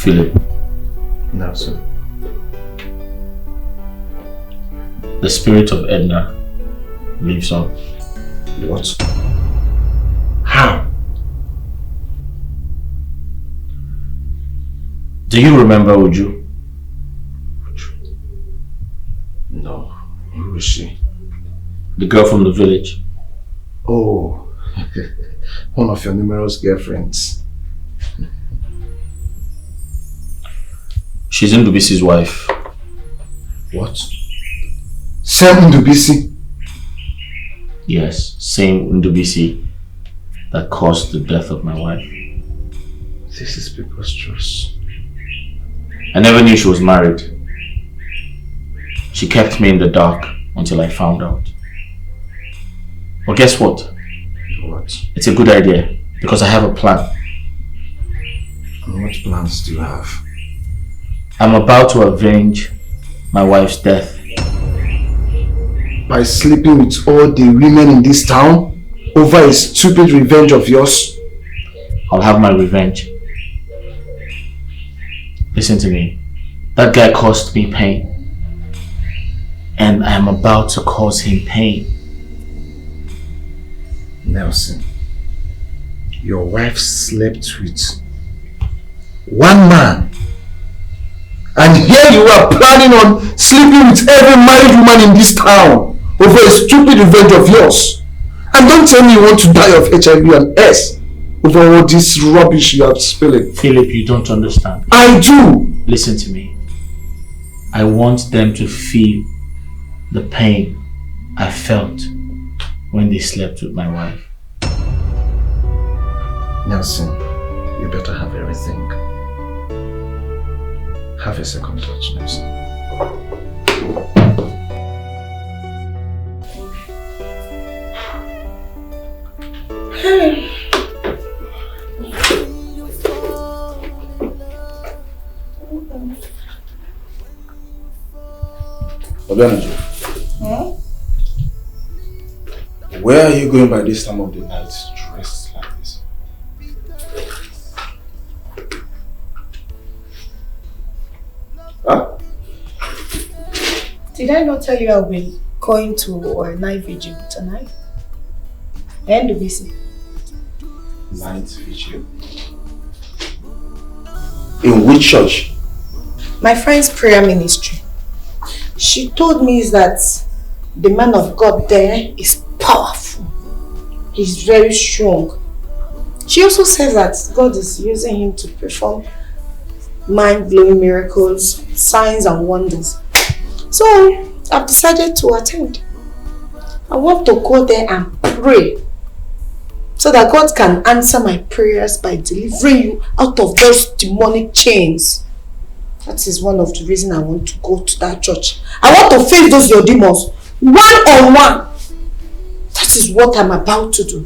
Philip. No, sir. The spirit of Edna lives on. What? How? Do you remember Uju? No. Who is she? The girl from the village. Oh, one of your numerous girlfriends. She's Ndubisi's wife. What? Same Ndubisi? Yes, same Ndubisi that caused the death of my wife. This is preposterous. I never knew she was married. She kept me in the dark until I found out. But guess what? What? It's a good idea because I have a plan. And what plans do you have? I'm about to avenge my wife's death. By sleeping with all the women in this town over a stupid revenge of yours? I'll have my revenge. Listen to me. That guy caused me pain. And I am about to cause him pain. Nelson, your wife slept with one man. And here you are planning on sleeping with every married woman in this town over a stupid revenge of yours. And don't tell me you want to die of HIV and S over all this rubbish you are spilling. Philip, you don't understand. I do. Listen to me. I want them to feel the pain I felt when they slept with my wife. Nelson, you better have everything. Have a second touch, Nelson. Obianoju, where are you going by this time of the night dressed like this? Huh? Did I not tell you I'll be going to a night vigil tonight? And to busy. Night vigil? In which church? My friend's prayer ministry. She told me that the man of God there is powerful. He's very strong. She also says that God is using him to perform mind-blowing miracles, signs and wonders. So I've decided to attend. I want to go there and pray so that God can answer my prayers by delivering you out of those demonic chains. That is one of the reasons I want to go to that church. I want to face those your demons one-on-one. That is what I'm about to do.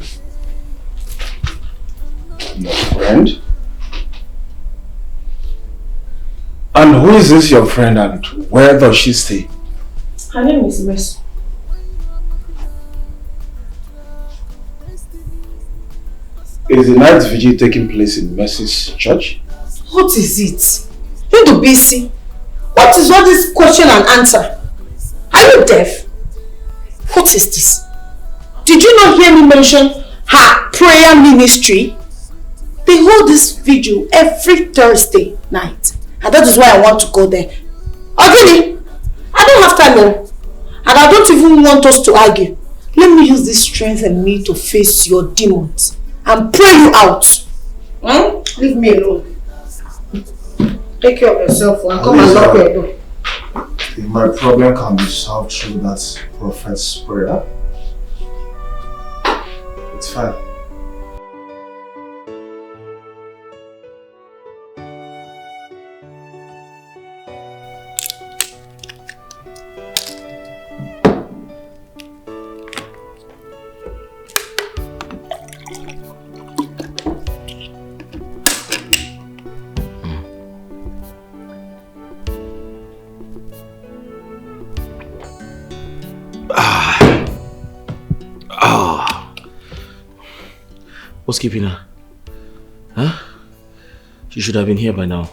Your friend? And who is this your friend and where does she stay? Her name is Mercy. Is the night vigil taking place in Mercy's church? What is it? You to busy. What is all this question and answer? Are you deaf? What is this? Did you not hear me mention her prayer ministry? They hold this vigil every Thursday night. And that is why I want to go there. Oh really? I don't have time now. And I don't even want us to argue. Let me use this strength in me to face your demons and pray you out. Leave me alone. Take care of yourself and come and lock your door. If my problem can be solved through that prophet's prayer, it's fine. What's keeping her? Huh? She should have been here by now.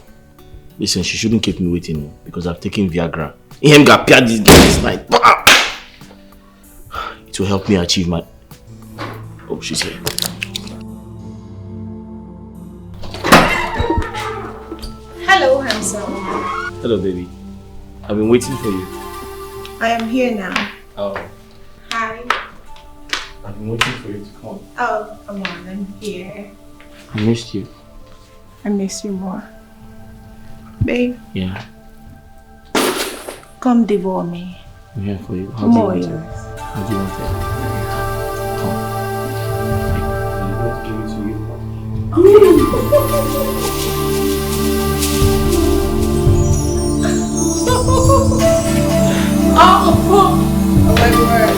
Listen, she shouldn't keep me waiting because I've taken Viagra. Him got paired this girl this night. It will help me achieve my... Oh, she's here. Hello, handsome. Hello, baby. I've been waiting for you. I am here now. Oh. Hi. I've been waiting for you to come. Oh, come on, I'm here. I missed you. I miss you more. Babe, Yeah. come devour me. I'm here for you. How do you want it? How do you want it? Come. I'm going to give it to you. Oh my word.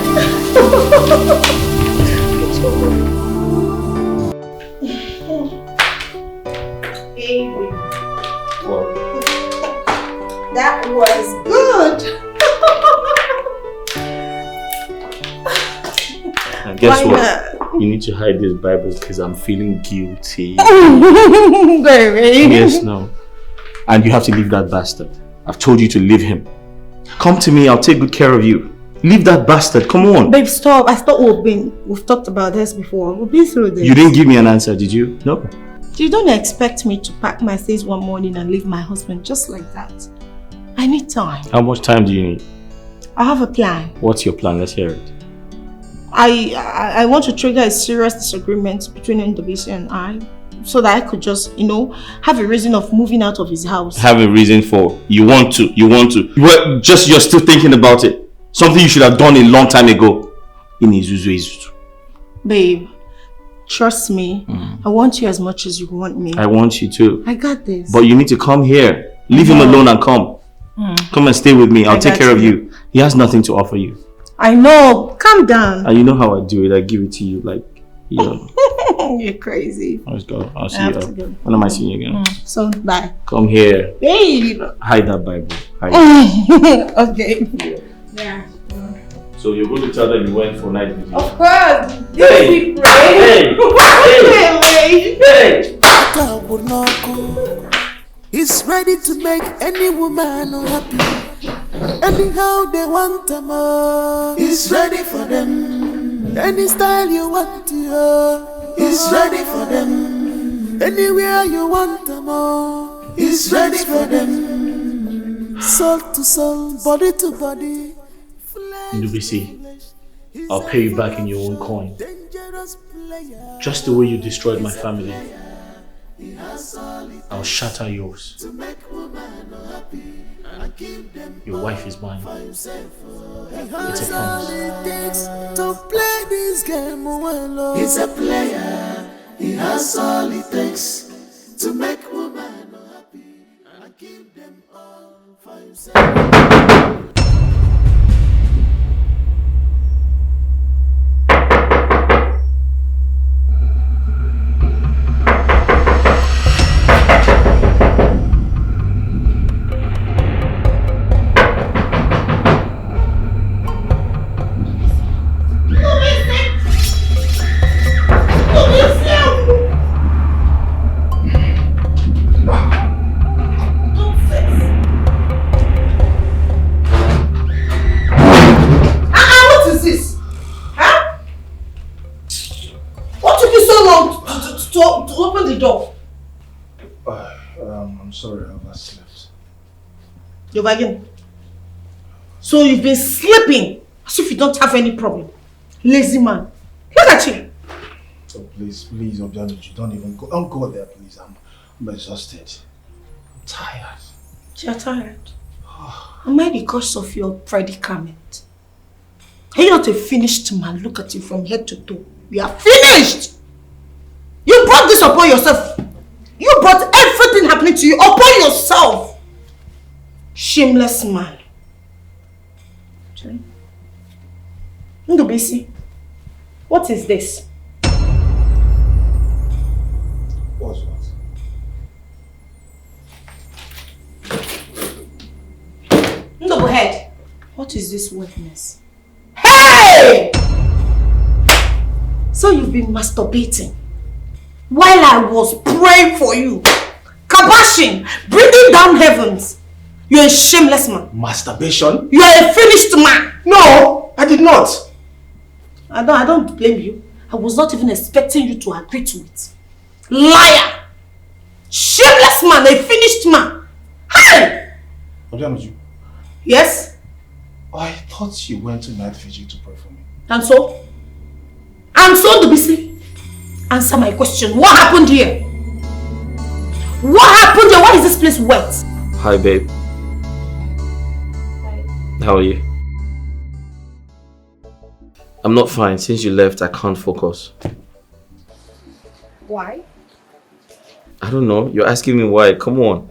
Baby. What? That was good. And guess Why what? not? You need to hide this Bible because I'm feeling guilty. Baby. Yes, no. And you have to leave that bastard. I've told you to leave him. Come to me, I'll take good care of you. Leave that bastard, come on. Babe, stop. I thought we've talked about this before. We've been through this. You didn't give me an answer, did you? No. You don't expect me to pack my things one morning and leave my husband just like that. I need time. How much time do you need? I have a plan. What's your plan? Let's hear it. I want to trigger a serious disagreement between Ndobisi and I so that I could just, have a reason of moving out of his house. Have a reason for you want to. You're still thinking about it. Something you should have done a long time ago. Izuzu. Babe, trust me. I want you as much as you want me. I want you too. I got this. But you need to come here. Leave him alone and come. Come and stay with me. I'll take care of you. He has nothing to offer you. I know. Calm down. And you know how I do it. I give it to you like, You're crazy. Let's go. I'll see I you. have to go. When am I seeing you again? So, bye. Come here. Babe. Hide that Bible. Hide it. Okay. Yeah. So you're going to tell them you went for night visit? Of course. Hey! Hey! Hey! He's ready to make any woman happy. Anyhow they want them all. He's ready for them. Any style you want to. He's ready for them. Anywhere you want them all. He's ready for them. Soul to soul, body to body. Ndubisi, I'll pay you back in your own coin. Just the way you destroyed my family, I'll shatter yours. Your wife is mine. It's a promise. To play this game well. He's a player. He has all it takes to make women happy and give them all for himself. to open the door. I'm sorry, I overslept. You're again. So you've been sleeping as if you don't have any problem. Lazy man. Look at you. Oh, please, Obianuju, don't even go. Don't go there, please. I'm exhausted. I'm tired. You're tired. Am I because of your predicament? Are you not a finished man? Look at you from head to toe. We are finished! You brought this upon yourself. You brought everything happening to you upon yourself. Shameless man. Ndobisi, what is this? What's what? Ndobohead, what is this wetness? Hey! So you've been masturbating while I was praying for you. kabashing, bringing down heavens. You're a shameless man. Masturbation? You're a finished man. No, I did not. I don't blame you. I was not even expecting you to agree to it. Liar! Shameless man, a finished man. Hey! Odeamuju. Yes? I thought you went to night vigil to pray for me. And so? And so, Dubisi, answer my question. What happened here? What happened here? Why is this place wet? Hi, babe. Hi. How are you? I'm not fine. Since you left, I can't focus. Why? I don't know. You're asking me why. Come on.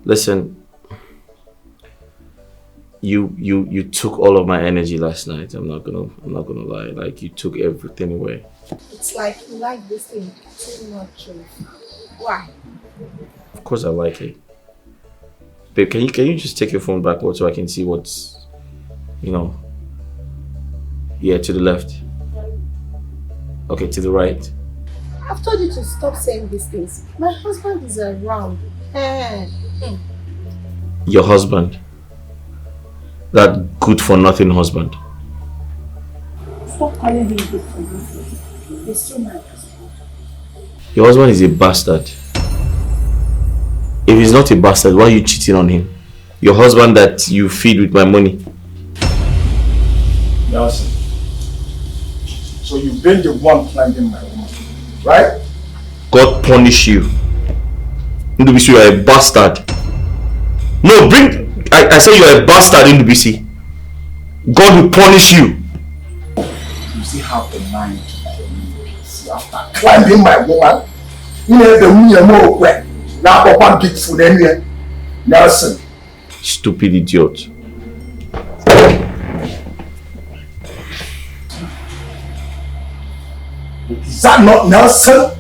Listen. You took all of my energy last night. I'm not gonna lie. Like, you took everything away. It's like you like this thing too much. Why? Of course I like it. Babe, can you just take your phone backward so I can see what's, yeah, to the left. Okay, to the right. I've told you to stop saying these things. My husband is around. Your husband? That good for nothing husband? Stop calling him good for nothing. He's still my husband. Your husband is a bastard. If he's not a bastard, why are you cheating on him? Your husband that you feed with my money. Nelson. So you've been the one planting my woman, right? God punish you. Ndubisi, you are a bastard. No, I say you are a bastard, Ndubisi. God will punish you. You still have the mind to see after climbing my woman. You know the woman more wet. Now one big food anyway. Nelson. Stupid idiot. Is that not Nelson?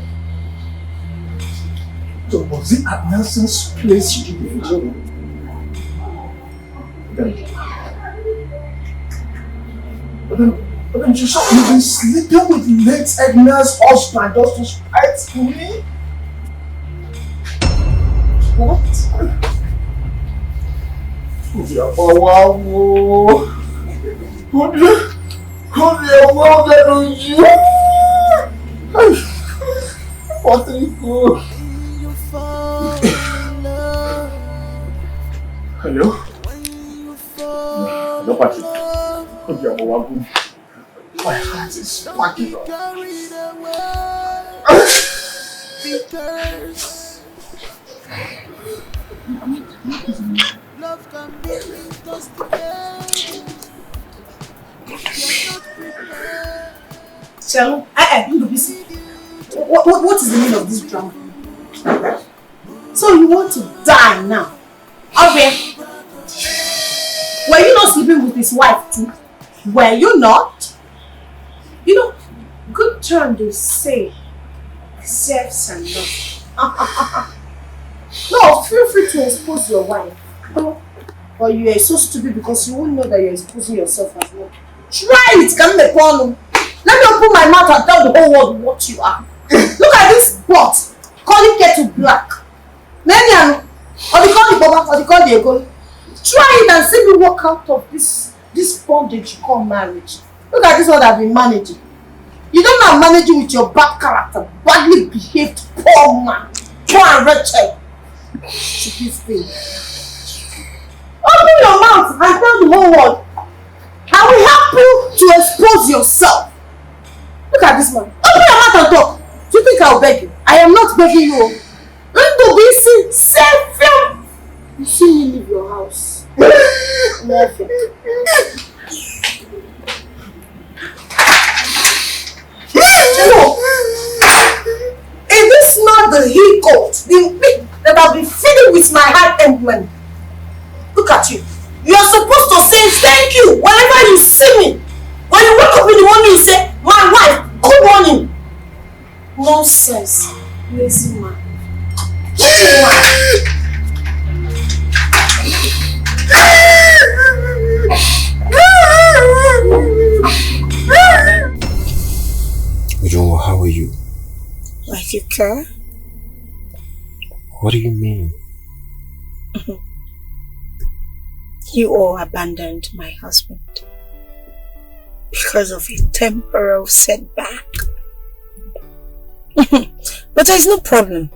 So was it at Nelson's place you did the job? But then you saw you've been sleeping with late Edna's husband just to spite me? What? Hello? Hello, Patrick. My heart is fucking up. Shall what is the meaning of this drama? So you want to die now? Okay. Were you not sleeping with his wife too? Were you not? You know, good term to say serves and love. No, feel free to expose your wife. But you are so stupid because you won't know that you're exposing yourself as well. Try it, come the problem. Let me open my mouth and tell the whole world what you are. Look at this pot. Call it kettle black. Or they call it Boba, or they call it Ego. Try it and see me walk out of this bondage you call marriage. Look at this one I've been managing. You don't know I'm managing with your bad character, badly behaved poor man, poor and wretched. Stupid thing. Open your mouth and tell the whole world. I will help you to expose yourself. Look at this man. Open your mouth and talk. Do you think I'll beg you? I am not begging you. Don't be seen. Save him. You see me leave your house. Nothing. No. Is this not the he-goat? The pig that I've been feeding with my heart and money? Look at you. You are supposed to say thank you whenever you see me. When you wake up in the morning, you say, my wife, good morning. Nonsense. Lazy man. Lazy man. Ojo, how are you? Like you care? What do you mean? You all abandoned my husband because of a temporal setback. But there's no problem,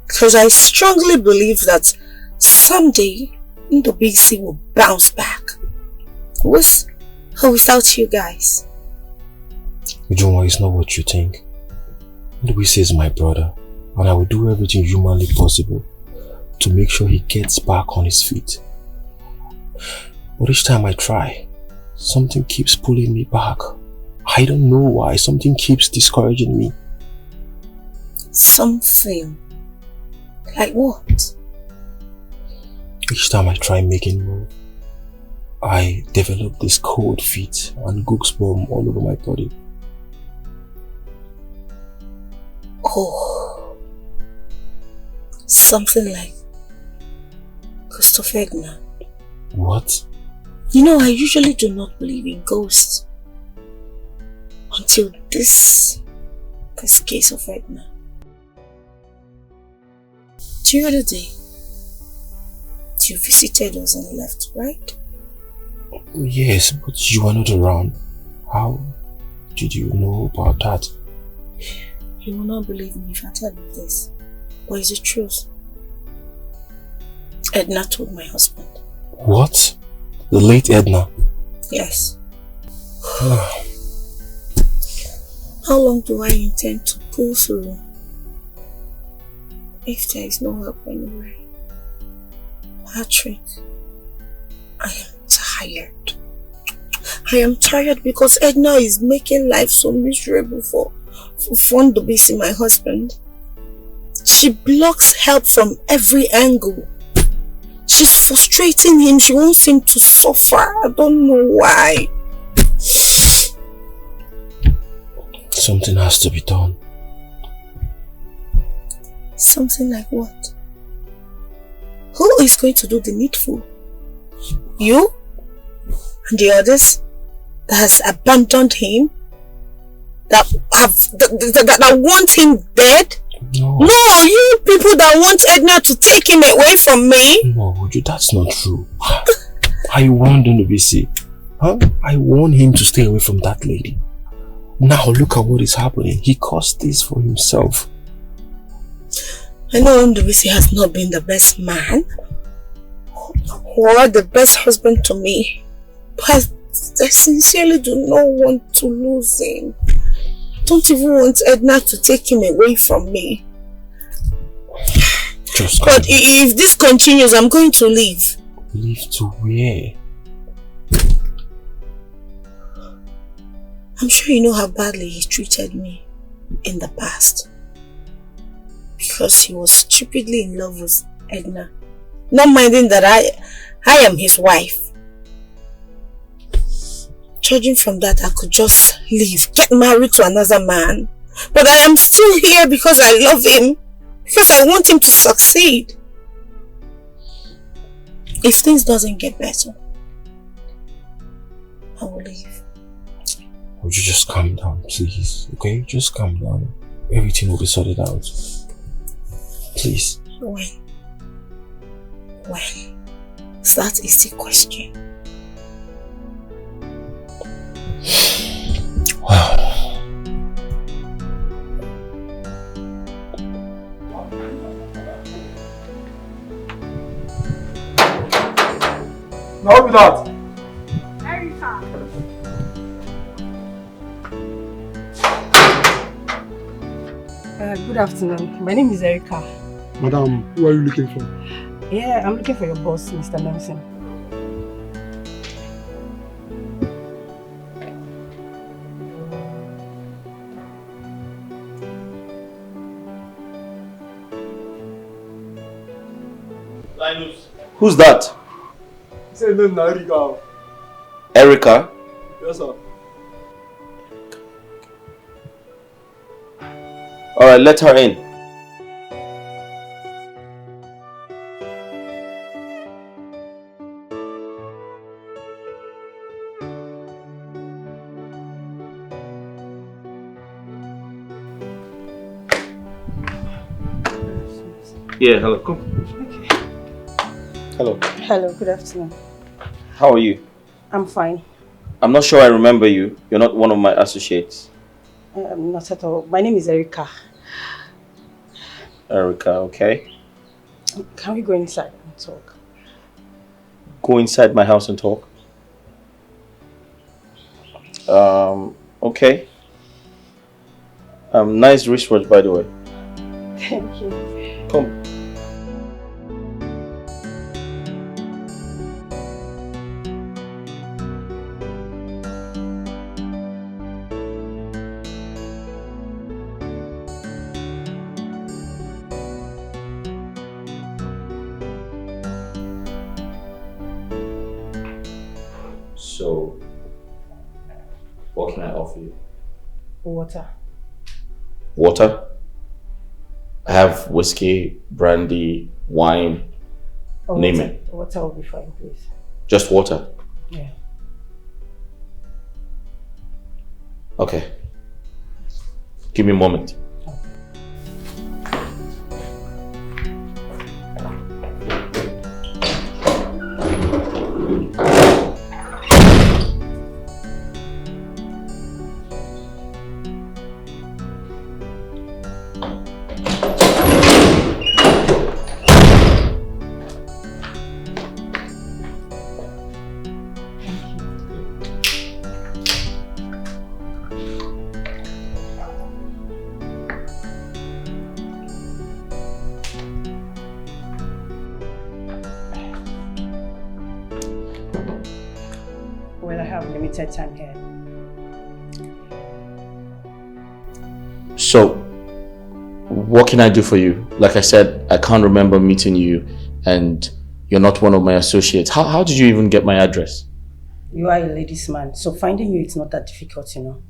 because I strongly believe that someday Ndobisi will bounce back. With or without you guys. Ujunwa, it's not what you think. Ndobisi is my brother, and I will do everything humanly possible to make sure he gets back on his feet. But each time I try, something keeps pulling me back. I don't know why. Something keeps discouraging me. Something? Like what? Each time I try making move, I develop this cold feet and goosebumps all over my body. Oh, something like Christopher Edna. What? You know, I usually do not believe in ghosts until this case of Edna. The other day, you visited us and left, right? Yes, but you were not around. How did you know about that? You will not believe me if I tell you this, but it's the truth. Edna told my husband. What? The late Edna? Yes. How long do I intend to pull through if there is no help anywhere? Patrick, I am tired. I am tired because Edna is making life so miserable for Ndobisi, my husband. She blocks help from every angle. She's frustrating him. She wants him to suffer. I don't know why. Something has to be done. Something like what? Who is going to do the needful? You? And the others that has abandoned him? That want him dead? No. No, you people that want Edna to take him away from me? No, that's not true. I warned Ndobisi. Huh? I warned him to stay away from that lady. Now look at what is happening. He caused this for himself. I know Ndobisi has not been the best man or the best husband to me, but I sincerely do not want to lose him. I don't even want Edna to take him away from me. But if this continues, I'm going to leave. Leave to where? I'm sure you know how badly he treated me in the past. Because he was stupidly in love with Edna. Not minding that I am his wife. Judging from that, I could just leave, get married to another man. But I am still here because I love him. Because I want him to succeed. If things doesn't get better, I will leave. Would you just calm down, please? Okay? Just calm down. Everything will be sorted out. Please. When? That is the question. Now open that. Erica. Good afternoon. My name is Erica. Madam, who are you looking for? Yeah, I'm looking for your boss, Mr. Nelson. Linus. Who's that? Say name na Erica. Erica? Yes, sir. Alright, let her in. Yeah, hello, come. Okay. Hello. Hello, good afternoon. How are you? I'm fine. I'm not sure I remember you. You're not one of my associates. Not at all. My name is Erica. Erica, okay. Can we go inside and talk? Go inside my house and talk? Okay. Nice wristwatch, by the way. Thank you. Come. So, what can I offer you? Water. Water? I have whiskey, brandy, wine, name water. it. Water will be fine, please. Just water? Yeah. Okay. Give me a moment. Well, I have limited time here. So, what can I do for you? Like I said, I can't remember meeting you and you're not one of my associates. How did you even get my address? You are a ladies' man, so finding you is not that difficult, you know.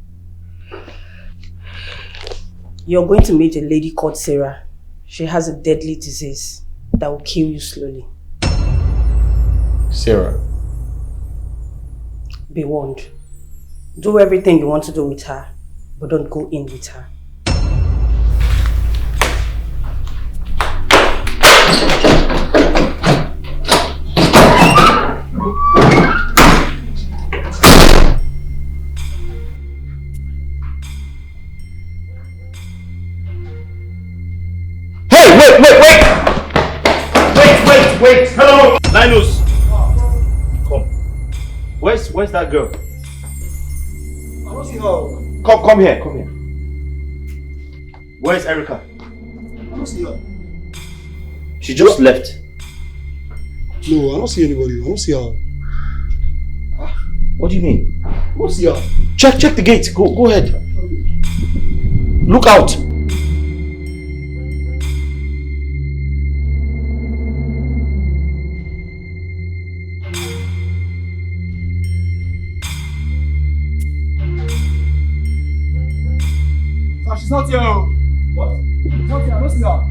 You're going to meet a lady called Sarah. She has a deadly disease that will kill you slowly. Sarah. Be warned. Do everything you want to do with her, but don't go in with her. Hey, wait! Hello! Linus! Come. Where's that girl? I don't see her. Come here. Where's Erica? I don't see her. She just left. No, I don't see anybody. I don't see her. What do you mean? I don't see her. Check the gate. Go ahead. Look out. She's not here. What? She's not here. I don't see her.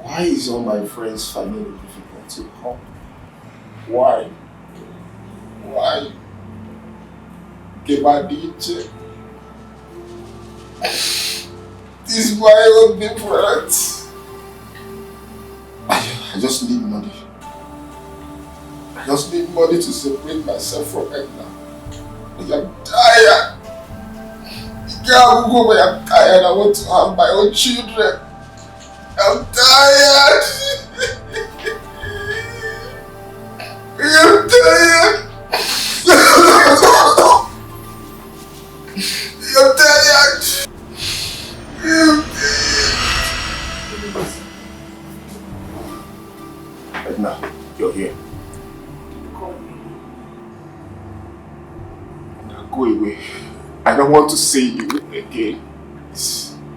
Why is all my friends finding it difficult to come? Why? Get my DJ. This is my own difference. I just need money. I just need money to separate myself from Edna. I am tired. I'm tired. I want to have my own children. I'm tired. I'm tired. I'm tired. Edna, you're here. Now go away. I don't want to see you again.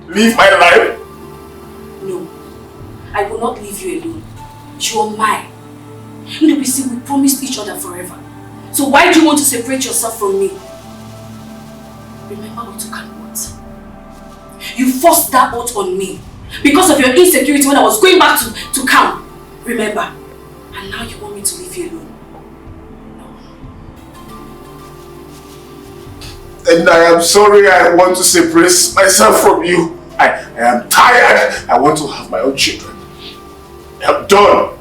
Leave my life. No, I will not leave you alone. You are mine. We promised each other forever. So why do you want to separate yourself from me? Remember what you can want. You forced that oath on me because of your insecurity when I was going back to camp. Remember? And now you want me to leave you alone. And I am sorry, I want to separate myself from you. I am tired. I want to have my own children. I'm done.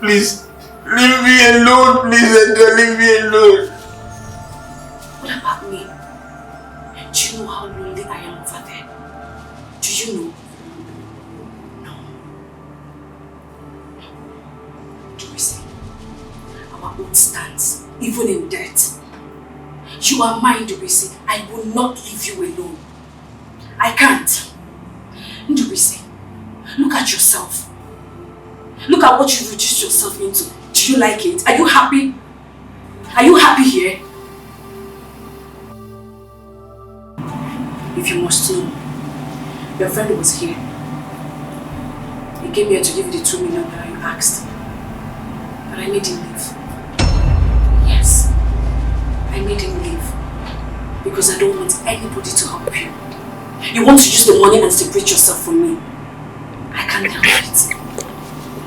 Please, leave me alone. Please, leave me alone. What about me? Do you know how lonely I am over there? Do you know? No. Do we see? Our oath stands, even in death. You are mine, Dubisi. I will not leave you alone. I can't. Dubisi, look at yourself. Look at what you reduced yourself into. Do you like it? Are you happy? Are you happy here? If you must know, your friend was here. He came here to give you the 2 million that you asked. But I made him leave. Yes. I made him leave because I don't want anybody to help you. You want to use the money and separate yourself from me. I can't help it.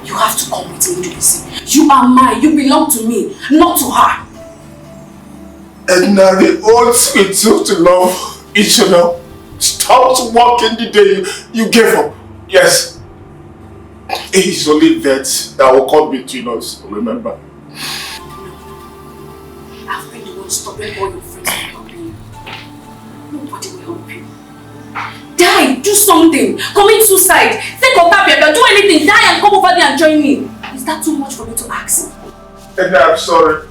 You have to come with me, Dubisi. You are mine. You belong to me, not to her. And now the oaths we took to love each other stopped working the day you gave up. Yes. It is only that will come between us, remember? I've been the one stopping all your friends from helping you. Nobody will help you. Die! Do something! Commit suicide! Think of that, baby! Do anything! Die and come over there and join me! Is that too much for me to ask? And I'm sorry.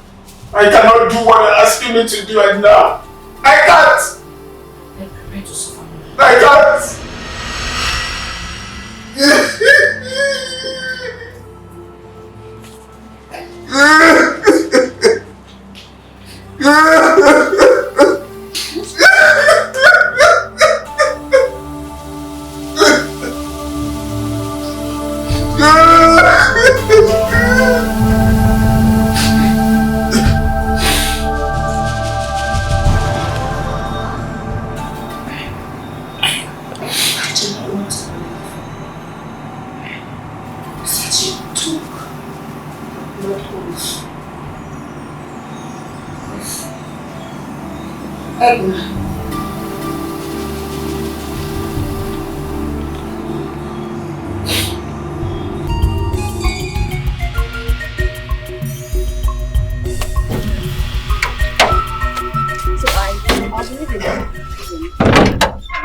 I cannot do what you're asking me to do right now. I can't! I'm prepared to suffer. I can't!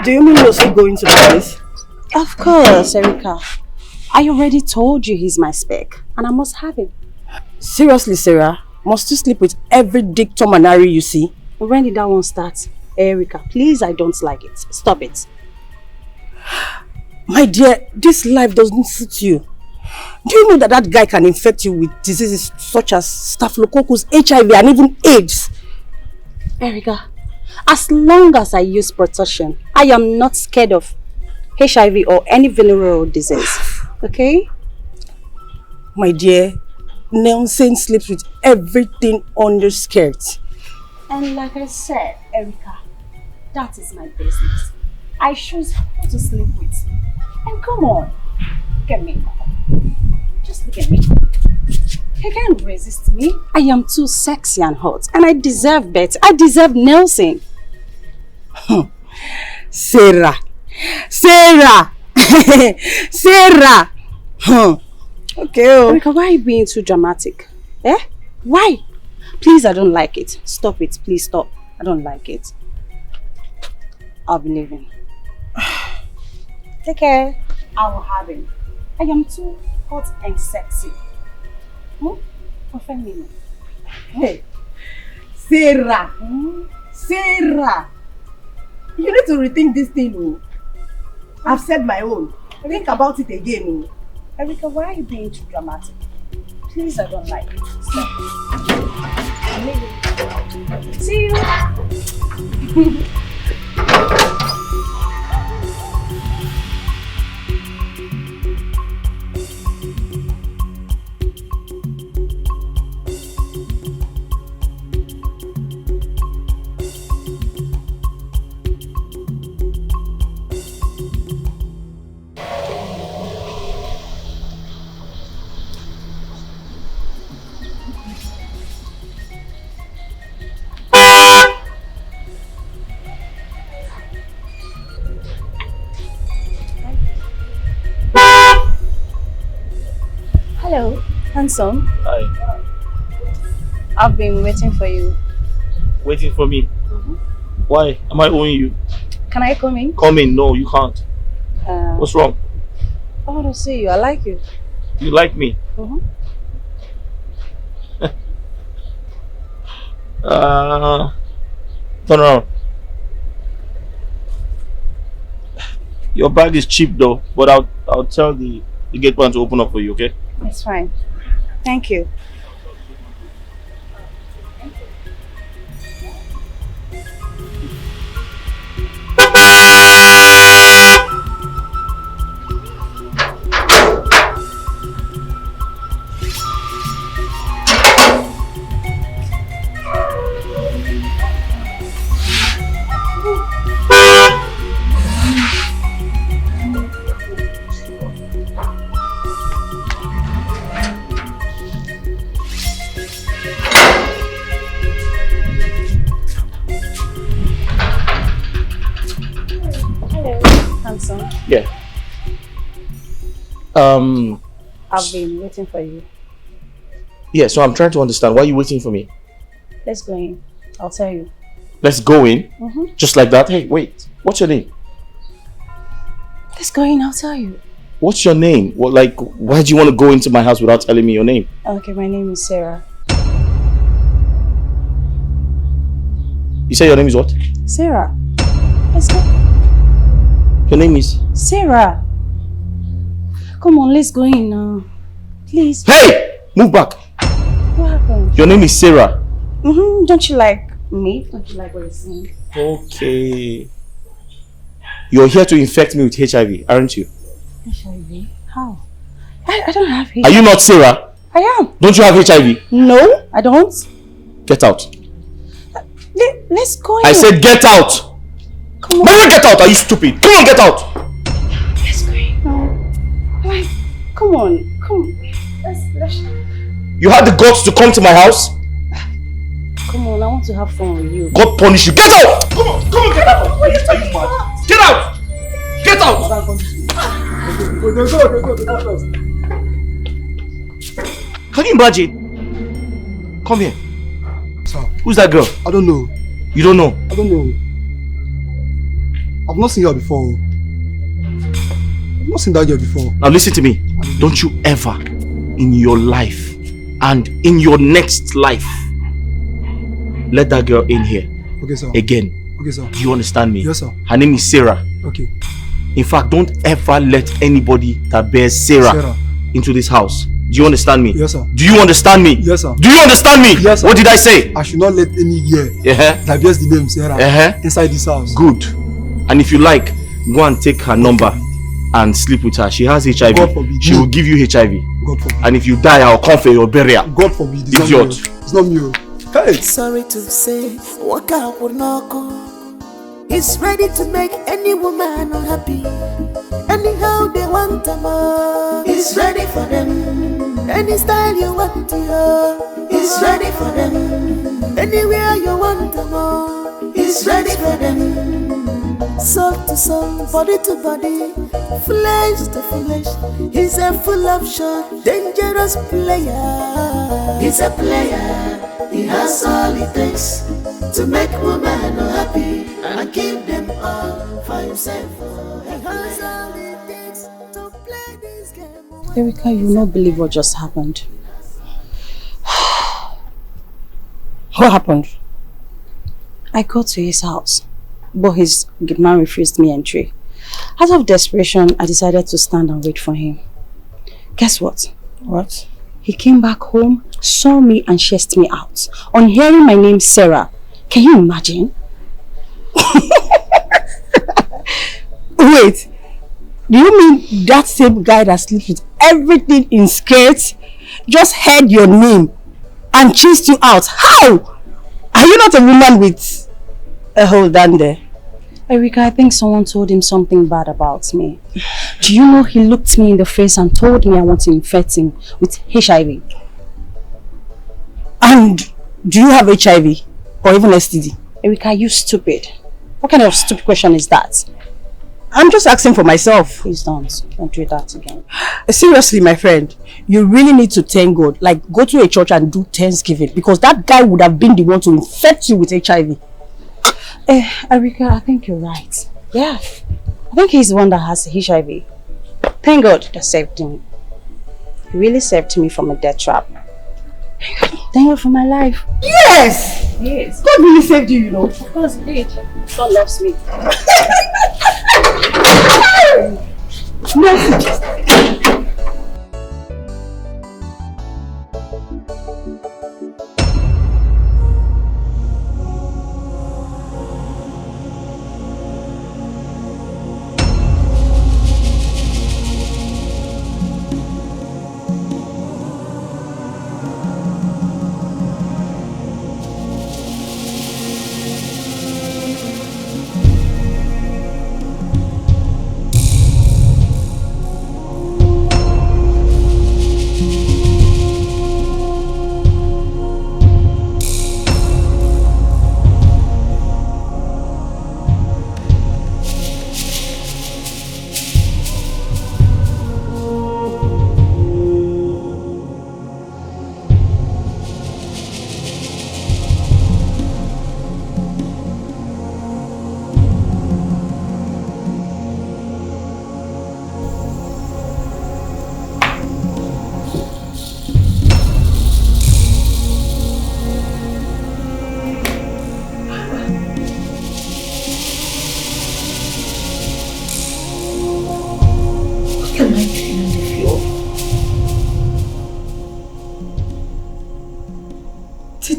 Do you mean you're still going to the place? Of course, Erica. I already told you he's my spec, and I must have him. Seriously, Sarah? Must you sleep with every Dick, Tom and Harry you see? When did that one start? Erica, please, I don't like it. Stop it. My dear, this life doesn't suit you. Do you know that that guy can infect you with diseases such as Staphylococcus, HIV and even AIDS? Erica, as long as I use protection, I am not scared of HIV or any venereal disease. Okay? My dear, Nelson sleeps with everything on your skirt. And like I said, Erica, that is my business. I choose who to sleep with. And come on, look at me. Just look at me. You can't resist me. I am too sexy and hot, and I deserve better. I deserve Nelson. Sarah! Sarah! Sarah! Okay. Erica, why are you being too dramatic? Eh? Why? Please, I don't like it. Stop it. Please stop. I don't like it. I'll be leaving. Take care. I will have him. I am too hot and sexy. Feminine. Hey, Sarah! Sarah! You need to rethink this thing. Oh. I've said my own. Think about it again. Oh. Erica, why are you being too dramatic? Please, I don't like it. Stop. I'm leaving. See you. Hello, handsome. Hi. I've been waiting for you. Waiting for me? Why? Am I owing you? Can I come in? Come in. No, you can't. What's wrong? I want to see you. I like you. You like me? Turn around. Your bag is cheap though, but I'll tell the gate man to open up for you, okay? It's fine. Thank you. Yeah. I've been waiting for you. Yeah, so I'm trying to understand. Why are you waiting for me? Let's go in. I'll tell you. Let's go in? Just like that? Hey, wait. What's your name? Let's go in. I'll tell you. What's your name? What, like, why do you want to go into my house without telling me your name? Okay, my name is Sarah. You say your name is what? Sarah. Let's go. Your name is? Sarah. Come on, let's go in now. Please. Hey! Move back. What happened? Your name is Sarah. Don't you like me? Don't you like what you're saying? Okay. You're here to infect me with HIV, aren't you? HIV? How? I don't have HIV. Are you not Sarah? I am. Don't you have HIV? No, I don't. Get out. Let's go in. I said get out. Come on. Mary, get out. Are you stupid? Come on, get out. Let's go in now. Like, come on. Come. Let's... You had the guts to come to my house? Come on, I want to have fun with you. God punish you. Get out! Come on, get out! Are you mad? Get out! Get out! Can you imagine? Come here. Sir. Who's that girl? I don't know. You don't know? I don't know. I've not seen her before. I've not seen that girl before. Now listen to me. Don't you ever in your life and in your next life let that girl in here. Okay, sir. Again. Okay, sir. Do you understand me? Yes, sir. Her name is Sarah. Okay. In fact, don't ever let anybody that bears Sarah into this house. Do you understand me? Yes, sir. Do you understand me? Yes, sir. Do you understand me? Yes, sir. What did I say? I should not let any girl that bears the name Sarah inside this house. Good. And if you like, go and take her number and sleep with her. She has HIV. God forbid. She will give you HIV. God forbid. And if you die, I'll come for your burial. God forbid. Idiot. It's not me. Hey. Sorry to say, Waka would not go. He's ready to make any woman unhappy. Anyhow they want them all. He's ready for them. Any style you want to hear. He's ready for them. Anywhere you want them all. He's ready for them. Soul to soul, body to body, flesh to flesh. He's a full option, dangerous player. He's a player. He has all it takes to make women happy and keep them all for himself. He has all it takes to play this game. Erika, you will not believe what just happened. What happened? I got to his house, but his good man refused me entry. Out of desperation, I decided to stand and wait for him. Guess what? What? He came back home, saw me and chased me out. On hearing my name, Sarah. Can you imagine? Wait, do you mean that same guy that sleeps with everything in skirts just heard your name and chased you out? How? Are you not a woman with a hole down there? Erika, I think someone told him something bad about me. Do you know he looked me in the face and told me I want to infect him with HIV? And do you have HIV or even STD? Erika, are you stupid? What kind of stupid question is that? I'm just asking for myself. Please don't do that again. Seriously, my friend, you really need to thank God. Like, go to a church and do Thanksgiving, because that guy would have been the one to infect you with HIV. Erika, I think you're right. Yeah, I think he's the one that has HIV. Thank God that saved him. He really saved me from a death trap. Thank God for my life. Yes! Yes. God really saved you, you know. Of course he did. God loves me.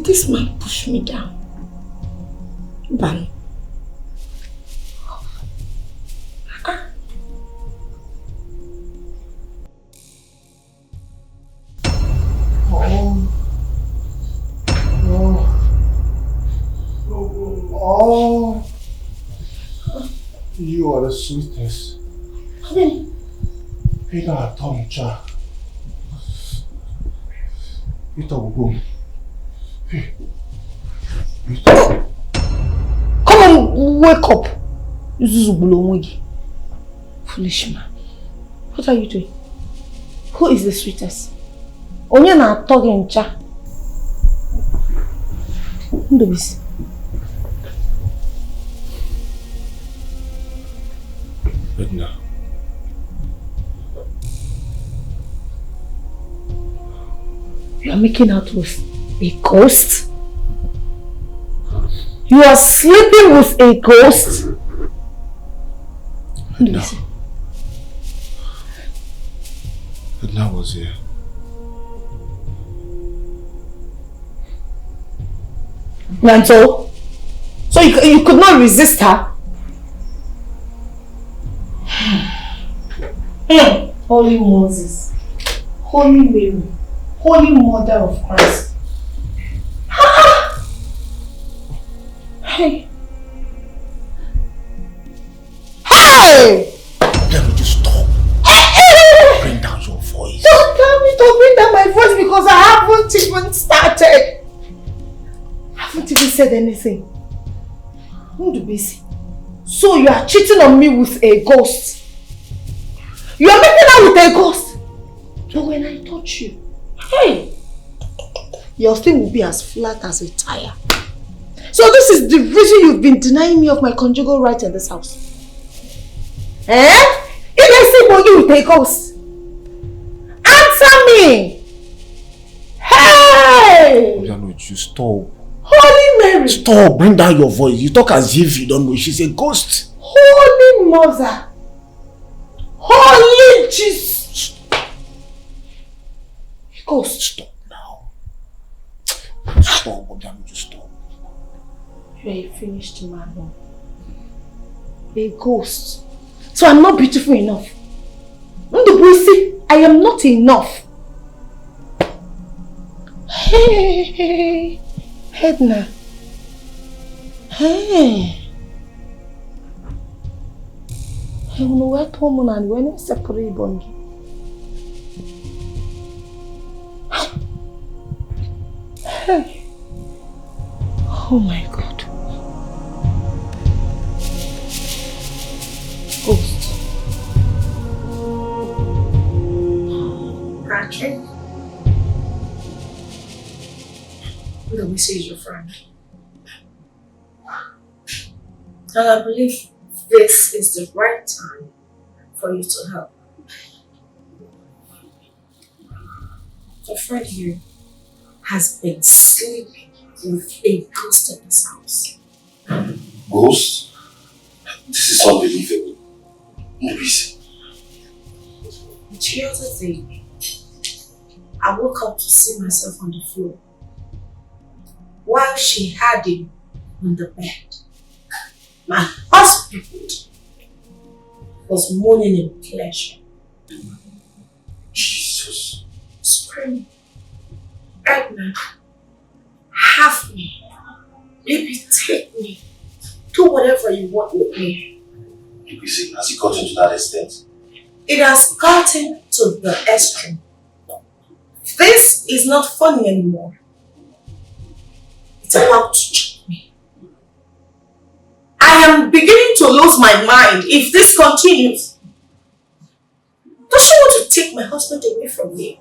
This man pushed me down. Bam. Oh. You are the sweetest. Honey. Peter, Tom, Cha. Peter will go. Come on, wake up. Foolish man. What are you doing? Who is the sweetest? Onye na talking cha. Ndobisi. But now. You are making out with a ghost? You are sleeping with a ghost? No. Edna was here. And so you could not resist her? Holy Moses, Holy Mary, Holy Mother of Christ. Hey. Hey! Let me just stop. Bring down your voice. Don't tell me to bring down my voice because I haven't even started. I haven't even said anything. Ndubisi. So you are cheating on me with a ghost. You are making out with a ghost. But when I touch you, hey, your thing will be as flat as a tire. So this is the reason you've been denying me of my conjugal right in this house. Eh? If I say you with a ghost, answer me. Hey! You stop. Holy Mary. Stop. Bring down your voice. You talk as if you don't know she's a ghost. Holy Mother. Holy Jesus. Ghost. Stop now. Stop. Just stop. You are a finished man. A ghost. So I'm not beautiful enough. Ndubuisi, I am not enough. Hey, Edna. Hey. I don't know what woman and when I separate bongi. Hey. Oh my God. Ghost. Patrick? Let me see your friend. And I believe this is the right time for you to help. Your friend here has been sleeping with a ghost in his house. Ghost? This is unbelievable. Nobisi. The other day, I woke up to see myself on the floor while she had him on the bed. My husband was moaning in pleasure. Jesus. Screaming, Edna, have me. Maybe take me. Do whatever you want with me. Nobisi, has it gotten to that extent? It has gotten to the extreme. This is not funny anymore. It's about to choke me. I am beginning to lose my mind if this continues. Does she want to take my husband away from me?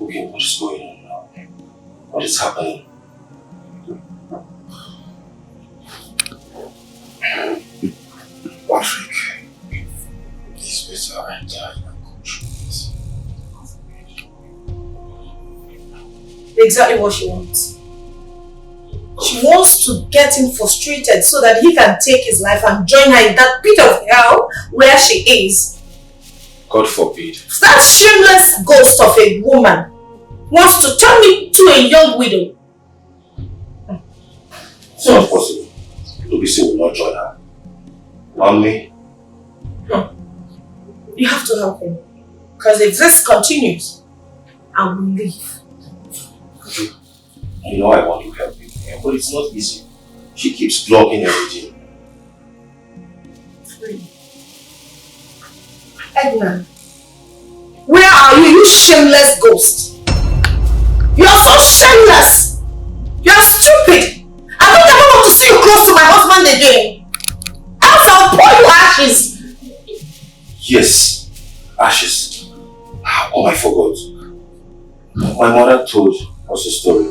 Okay, what is going on now? What is happening? Patrick, it's better I die than go through this. Exactly what she wants. She wants to get him frustrated so that he can take his life and join her in that pit of hell where she is. God forbid. That shameless ghost of a woman wants to turn me to a young widow. It's not possible. Nobisi will not join her. Mommy? You have to help him. Because if this continues, I will leave. You know I want to help you, but it's not easy. She keeps blocking everything. Edna, where are you, you shameless ghost? You are so shameless. You are stupid. I don't ever want to see you close to my husband again. Else I'll pour you ashes. Yes, ashes. Oh, I forgot. My mother told us a story.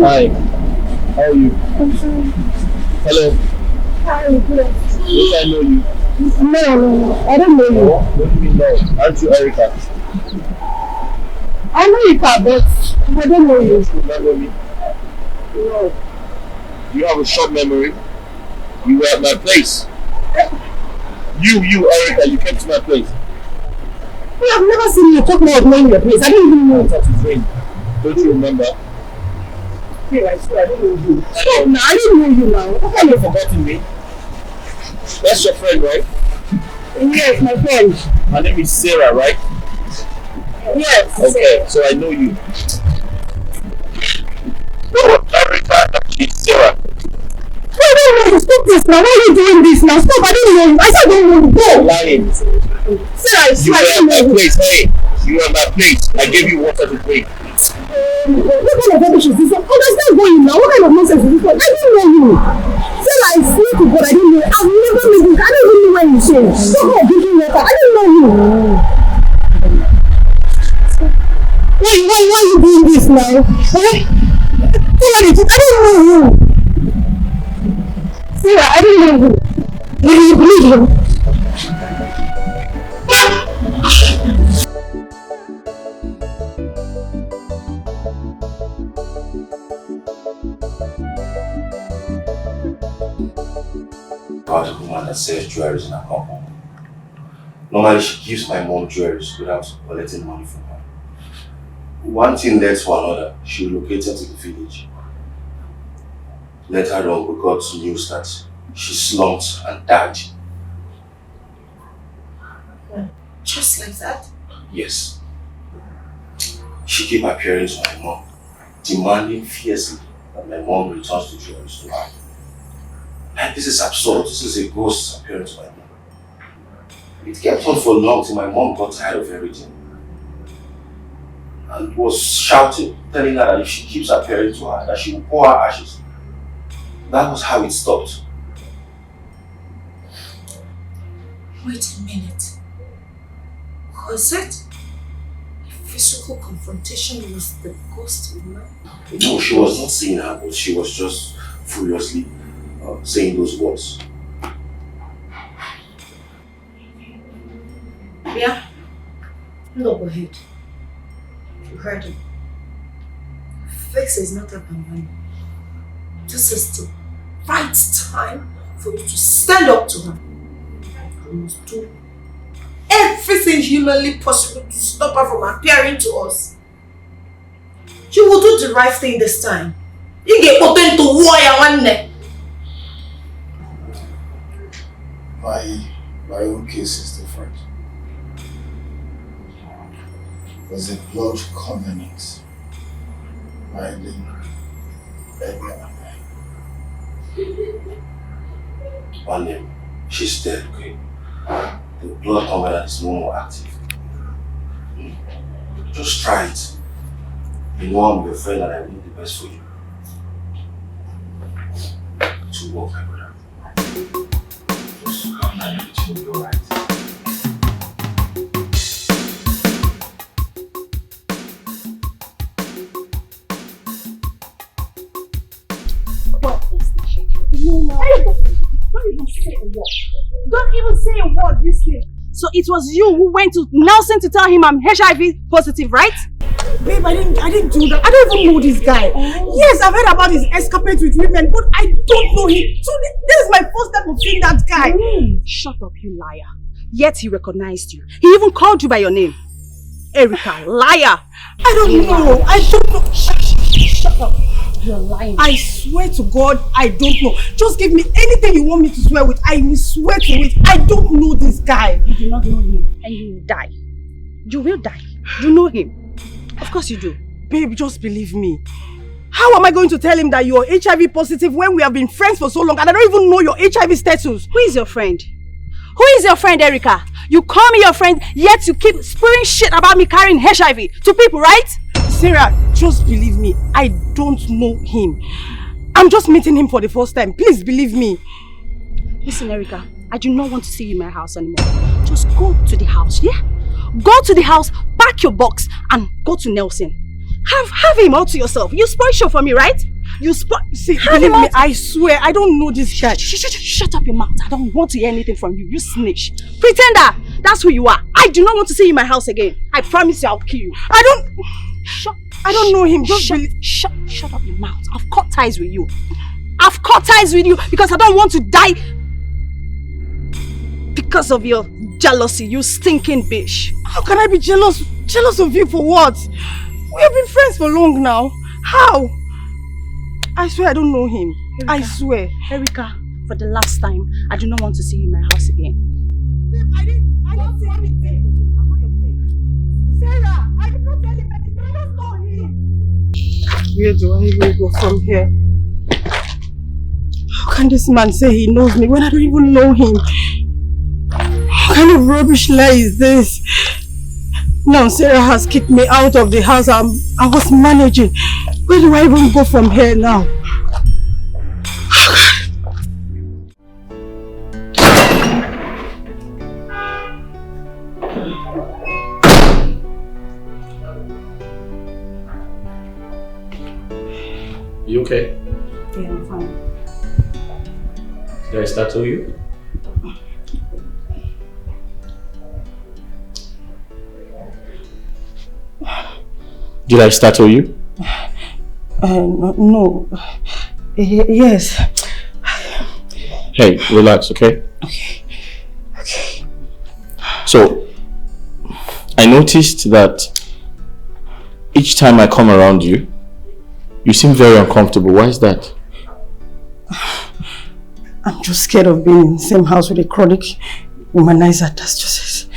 Hi, how are you? Hello. Hi, I'm good. Yes, I know you. No, I don't know you. Oh, what do you mean no? Aren't you Erica? I know you, but I don't know you. You don't know me? No. You have a short memory. You were at my place. You, Erica, you came to my place. I've never seen you talk more of knowing your place. I don't even know. Don't you remember? I swear, I don't know you. Stop now, I don't know you now. How come you've forgotten me? That's your friend, right? Yes, my friend. Her name is Sarah, right? Yes. Okay, so I know you. No, Erica, she's Sarah. Stop this now. Why are you doing this now? Stop, I don't know you. I said I don't know you. Go. You're lying. Sarah, I swear I You don't were at know my you. place, hey. You were at my place. I gave you water to drink. What kind of rubbish is this? Oh, that's not going now. What kind of nonsense is this? I don't know you. Sarah, I swear to God, I don't know you. I've never met you. I don't even know where you change. Stop drinking water. I don't know you. Why Why are you doing this now? I don't know you. Sarah, I don't know you. Will you believe him? About a woman that sells jewelry in her compound. Normally she gives my mom jewelry without collecting money from her. One thing led to another. She relocated to the village. Later on, we got news that she slumped and died. Just like that? Yes. She kept appearing to my mom, demanding fiercely that my mom returns the jewelry to her. Like, this is absurd. This is a ghost appearing to my mom. It kept on for long till my mom got tired of everything. And was shouting, telling her that if she keeps appearing to her, that she will pour her ashes. That was how it stopped. Wait a minute. Was it a physical confrontation with the ghost woman? No, she was not seeing her, but she was just furiously saying those words. Yeah? No, go ahead. You heard him. Fix is not up and running. This is the right time for you to stand up to her. You must do everything humanly possible to stop her from appearing to us. You will do the right thing this time. You get put into warrior one neck. My own case is different. Was a blood covenant binding Edna. One name, she's dead, okay? The blood covenant is no more active. Just try it. You know I'm your friend and I want the best for you. To work, my brother. Just calm down, everything will be alright. Don't even say a word this thing. So it was you who went to Nelson to tell him I'm HIV positive, right? Babe, I didn't do that. I don't even know this guy. Oh. Yes, I've heard about his escapades with women, but I don't know him. So this is my first time of seeing that guy. Shut up, you liar. Yet he recognized you. He even called you by your name. Erica, liar. I don't know. I don't know. Shut up. You're lying. I swear to God, I don't know. Just give me anything you want me to swear with. I will swear to it. I don't know this guy. You do not know him and you will die. You will die. You know him. Of course you do. Babe, just believe me. How am I going to tell him that you're HIV positive when we have been friends for so long and I don't even know your HIV status? Who is your friend? Who is your friend, Erica? You call me your friend, yet you keep spewing shit about me carrying HIV to people, right? Sarah, just believe me. I don't know him. I'm just meeting him for the first time. Please believe me. Listen, Erica, I do not want to see you in my house anymore. Just go to the house, yeah? Go to the house, pack your box, and go to Nelson. Have him all to yourself. You spoil show for me, right? You spoil. See, believe me, I swear, I don't know this guy. Shut up your mouth. I don't want to hear anything from you. You snitch. Pretender. That's who you are. I do not want to see you in my house again. I promise you I'll kill you. I don't know him. Just shut up your mouth. I've cut ties with you. I've cut ties with you because I don't want to die because of your jealousy, you stinking bitch. How can I be jealous? Jealous of you for what? We have been friends for long now. How? I swear I don't know him. Erica, I swear. Erica, for the last time, I do not want to see you in my house again. Babe, I didn't say anything. I'm not your friend. Sarah, I did not tell him anything. I don't know him. Where do I even go from here? How can this man say he knows me when I don't even know him? What kind of rubbish lie is this? Now Sarah has kicked me out of the house I was managing. Where do I even go from here now? You okay? Yeah, I'm fine. Did I startle you? Did I startle you? No. Yes. Hey, relax, okay? Okay. So, I noticed that each time I come around you, you seem very uncomfortable. Why is that? I'm just scared of being in the same house with a chronic womanizer. That's just it.